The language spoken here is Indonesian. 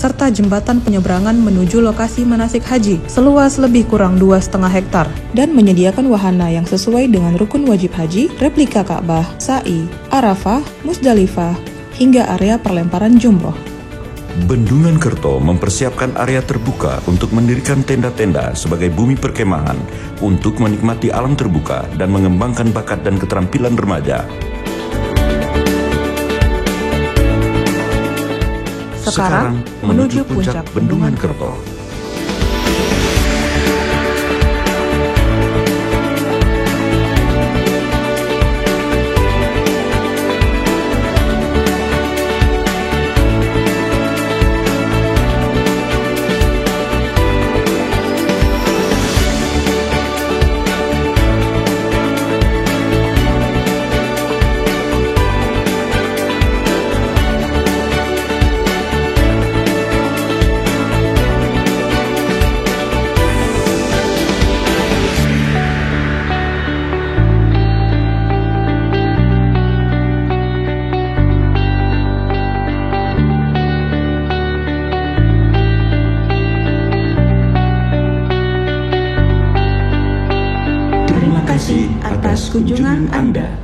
serta jembatan penyeberangan menuju lokasi manasik haji seluas lebih kurang 2,5 hektar, dan menyediakan wahana yang sesuai dengan rukun wajib haji, replika Ka'bah, sa'i, Arafah, Musdalifah, hingga area perlemparan jumroh. Bendungan Kerto mempersiapkan area terbuka untuk mendirikan tenda-tenda sebagai bumi perkemahan untuk menikmati alam terbuka dan mengembangkan bakat dan keterampilan remaja. Sekarang menuju puncak Bendungan Kerto. Terima kasih atas kunjungan Anda.